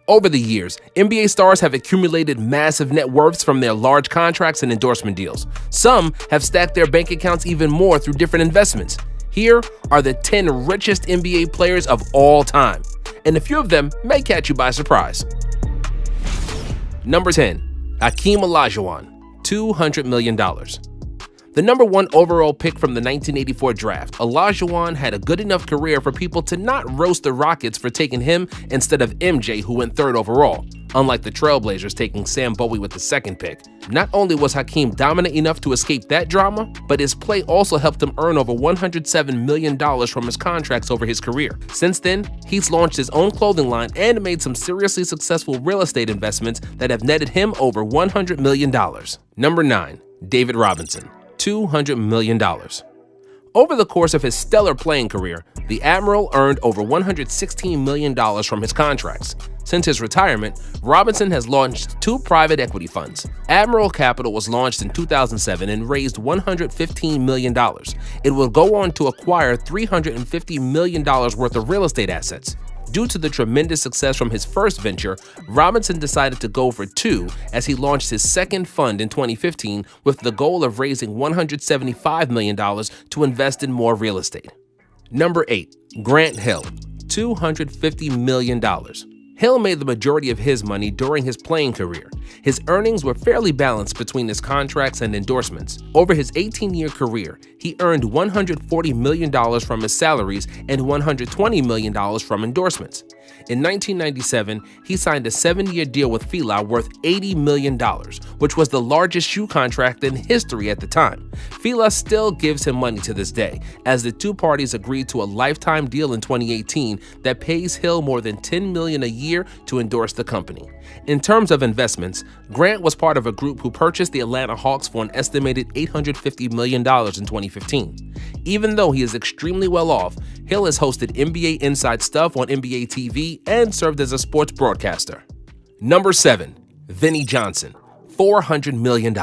Over the years, NBA stars have accumulated massive net worths from their large contracts and endorsement deals. Some have stacked their bank accounts even more through different investments. Here are the 10 richest NBA players of all time, and a few of them may catch you by surprise. Number 10. Hakeem Olajuwon, $200 million. The number 1 overall pick from the 1984 draft, Olajuwon had a good enough career for people to not roast the Rockets for taking him instead of MJ, who went 3rd overall, unlike the Trailblazers taking Sam Bowie with the 2nd pick. Not only was Hakeem dominant enough to escape that drama, but his play also helped him earn over $107 million from his contracts over his career. Since then, he's launched his own clothing line and made some seriously successful real estate investments that have netted him over $100 million. Number 9. David Robinson, $200 million. Over the course of his stellar playing career, the Admiral earned over $116 million from his contracts. Since his retirement, Robinson has launched 2 private equity funds. Admiral Capital was launched in 2007 and raised $115 million. It will go on to acquire $350 million worth of real estate assets. Due to the tremendous success from his first venture, Robinson decided to go for 2 as he launched his second fund in 2015 with the goal of raising $175 million to invest in more real estate. Number 8. Grant Hill, $250 million. Hill made the majority of his money during his playing career. His earnings were fairly balanced between his contracts and endorsements. Over his 18-year career, he earned $140 million from his salaries and $120 million from endorsements. In 1997, he signed a 7-year deal with Fila worth $80 million, which was the largest shoe contract in history at the time. Fila still gives him money to this day, as the 2 parties agreed to a lifetime deal in 2018 that pays Hill more than $10 million a year to endorse the company. In terms of investments, Grant was part of a group who purchased the Atlanta Hawks for an estimated $850 million in 2015. Even though he is extremely well off, Hill has hosted NBA Inside Stuff on NBA TV and served as a sports broadcaster. Number 7. Vinnie Johnson, $400 million.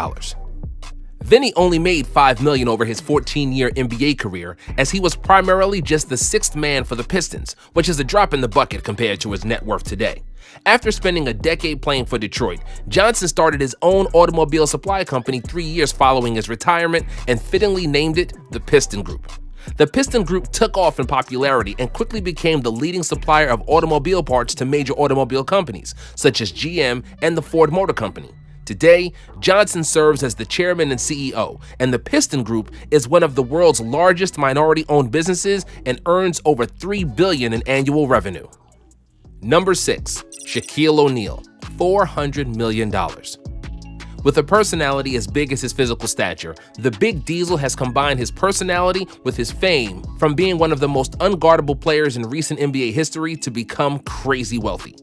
Vinnie only made $5 million over his 14-year NBA career, as he was primarily just the 6th man for the Pistons, which is a drop in the bucket compared to his net worth today. After spending a decade playing for Detroit, Johnson started his own automobile supply company 3 years following his retirement and fittingly named it the Piston Group. The Piston Group took off in popularity and quickly became the leading supplier of automobile parts to major automobile companies, such as GM and the Ford Motor Company. Today, Johnson serves as the chairman and CEO, and the Piston Group is one of the world's largest minority-owned businesses and earns over $3 billion in annual revenue. Number 6. Shaquille O'Neal, $400 million. With a personality as big as his physical stature, the Big Diesel has combined his personality with his fame from being one of the most unguardable players in recent NBA history to become crazy wealthy.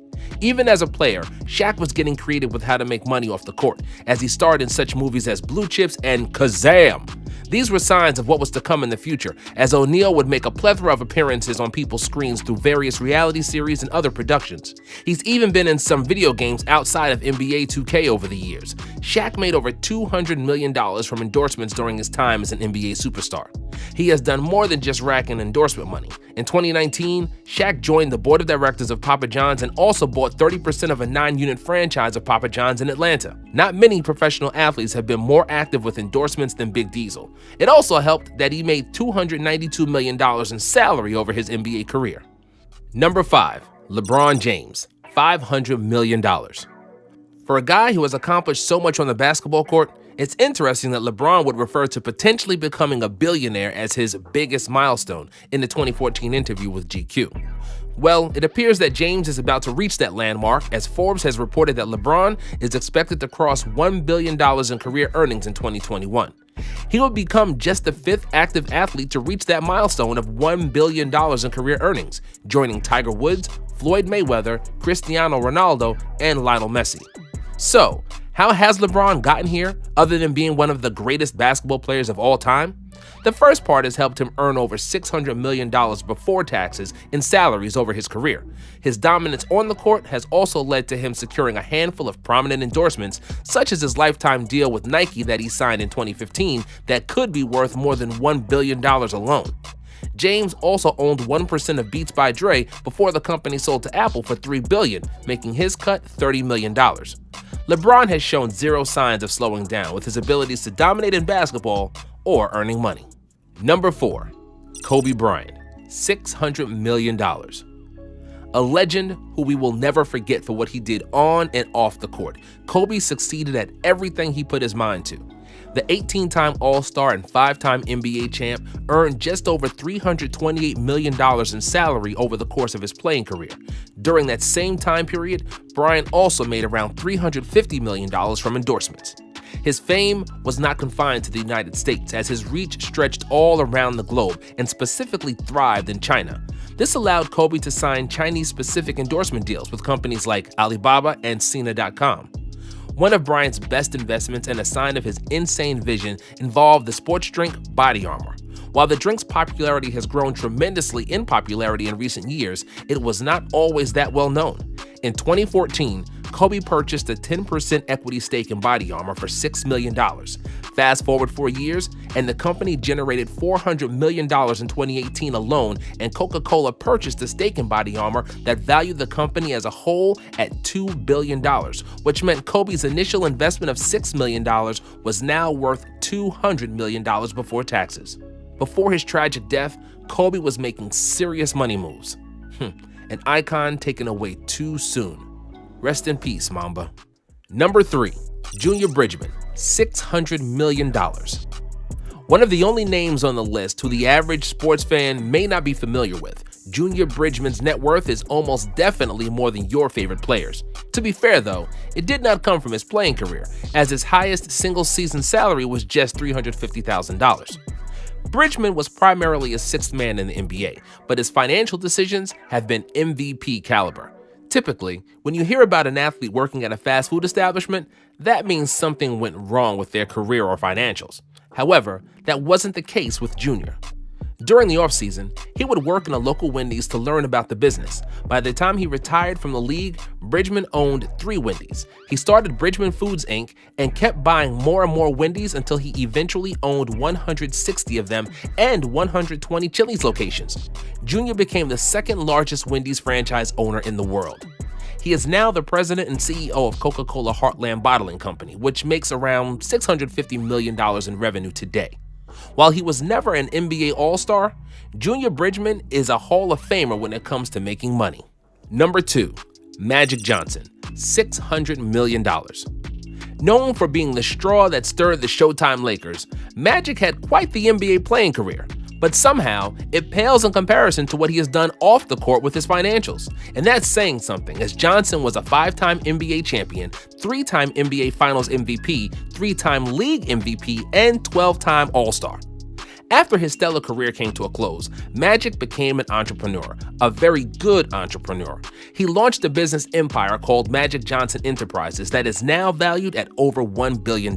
Even as a player, Shaq was getting creative with how to make money off the court, as he starred in such movies as Blue Chips and Kazam. These were signs of what was to come in the future, as O'Neal would make a plethora of appearances on people's screens through various reality series and other productions. He's even been in some video games outside of NBA 2K over the years. Shaq made over $200 million from endorsements during his time as an NBA superstar. He has done more than just rack in endorsement money. In 2019, Shaq joined the board of directors of Papa John's and also bought 30% of a 9-unit franchise of Papa John's in Atlanta. Not many professional athletes have been more active with endorsements than Big Diesel. It also helped that he made $292 million in salary over his NBA career. Number 5. LeBron James, $500 million. For a guy who has accomplished so much on the basketball court, it's interesting that LeBron would refer to potentially becoming a billionaire as his biggest milestone in the 2014 interview with GQ. Well, it appears that James is about to reach that landmark, as Forbes has reported that LeBron is expected to cross $1 billion in career earnings in 2021. He will become just the 5th active athlete to reach that milestone of $1 billion in career earnings, joining Tiger Woods, Floyd Mayweather, Cristiano Ronaldo, and Lionel Messi. So, how has LeBron gotten here, other than being one of the greatest basketball players of all time? The first part has helped him earn over $600 million before taxes in salaries over his career. His dominance on the court has also led to him securing a handful of prominent endorsements, such as his lifetime deal with Nike that he signed in 2015 that could be worth more than $1 billion alone. James also owned 1% of Beats by Dre before the company sold to Apple for $3 billion, making his cut $30 million. LeBron has shown zero signs of slowing down with his abilities to dominate in basketball or earning money. Number 4. Kobe Bryant, $600 million. A legend who we will never forget for what he did on and off the court, Kobe succeeded at everything he put his mind to. The 18-time All-Star and 5-time NBA champ earned just over $328 million in salary over the course of his playing career. During that same time period, Bryant also made around $350 million from endorsements. His fame was not confined to the United States, as his reach stretched all around the globe and specifically thrived in China. This allowed Kobe to sign Chinese-specific endorsement deals with companies like Alibaba and Sina.com. One of Bryant's best investments and a sign of his insane vision involved the sports drink Body Armor. While the drink's popularity has grown tremendously in popularity in recent years, it was not always that well known. In 2014, Kobe purchased a 10% equity stake in Body Armor for $6 million. Fast forward 4 years, and the company generated $400 million in 2018 alone, and Coca-Cola purchased a stake in Body Armor that valued the company as a whole at $2 billion, which meant Kobe's initial investment of $6 million was now worth $200 million before taxes. Before his tragic death, Kobe was making serious money moves. An icon taken away too soon. Rest in peace, Mamba. Number 3. Junior Bridgman, $600 million. One of the only names on the list who the average sports fan may not be familiar with, Junior Bridgman's net worth is almost definitely more than your favorite players. To be fair though, it did not come from his playing career, as his highest single-season salary was just $350,000. Bridgman was primarily a sixth man in the NBA, but his financial decisions have been MVP caliber. Typically, when you hear about an athlete working at a fast food establishment, that means something went wrong with their career or financials. However, that wasn't the case with Junior. During the offseason, he would work in a local Wendy's to learn about the business. By the time he retired from the league, Bridgman owned 3 Wendy's. He started Bridgman Foods Inc. and kept buying more and more Wendy's until he eventually owned 160 of them and 120 Chili's locations. Junior became the second largest Wendy's franchise owner in the world. He is now the president and CEO of Coca-Cola Heartland Bottling Company, which makes around $650 million in revenue today. While he was never an NBA All-Star, Junior Bridgman is a Hall of Famer when it comes to making money. Number 2. Magic Johnson, $600 million. Known for being the straw that stirred the Showtime Lakers, Magic had quite the NBA playing career, but somehow it pales in comparison to what he has done off the court with his financials. And that's saying something, as Johnson was a 5-time NBA champion, 3-time NBA Finals MVP, 3-time league MVP, and 12-time All-Star. After his stellar career came to a close, Magic became an entrepreneur, a very good entrepreneur. He launched a business empire called Magic Johnson Enterprises that is now valued at over $1 billion.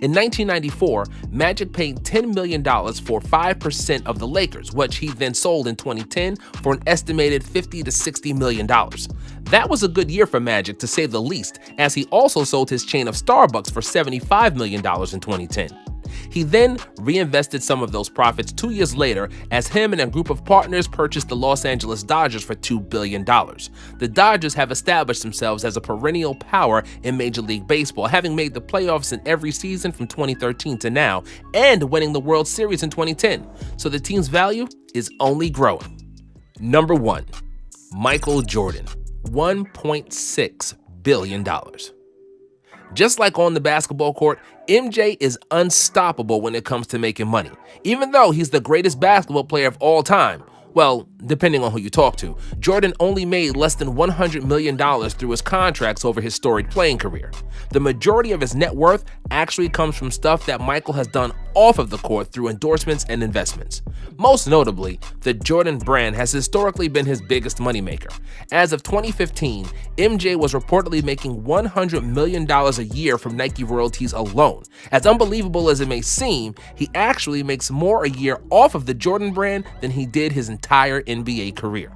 In 1994, Magic paid $10 million for 5% of the Lakers, which he then sold in 2010 for an estimated $50 to $60 million. That was a good year for Magic, to say the least, as he also sold his chain of Starbucks for $75 million in 2010. He then reinvested some of those profits 2 years later, as him and a group of partners purchased the Los Angeles Dodgers for $2 billion. The Dodgers have established themselves as a perennial power in Major League Baseball, having made the playoffs in every season from 2013 to now, and winning the World Series in 2010. So the team's value is only growing. Number 1. Michael Jordan, $1.6 billion. Just like on the basketball court, MJ is unstoppable when it comes to making money. Even though he's the greatest basketball player of all time, well, depending on who you talk to, Jordan only made less than $100 million through his contracts over his storied playing career. The majority of his net worth actually comes from stuff that Michael has done off of the court through endorsements and investments. Most notably, the Jordan brand has historically been his biggest moneymaker. As of 2015, MJ was reportedly making $100 million a year from Nike royalties alone. As unbelievable as it may seem, he actually makes more a year off of the Jordan brand than he did his entire NBA career.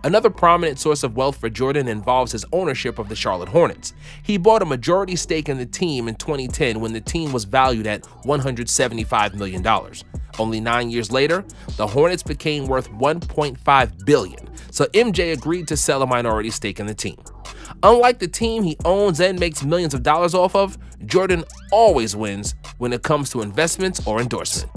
Another prominent source of wealth for Jordan involves his ownership of the Charlotte Hornets. He bought a majority stake in the team in 2010 when the team was valued at $175 million. Only 9 years later, the Hornets became worth $1.5 billion, so MJ agreed to sell a minority stake in the team. Unlike the team he owns and makes millions of dollars off of, Jordan always wins when it comes to investments or endorsement.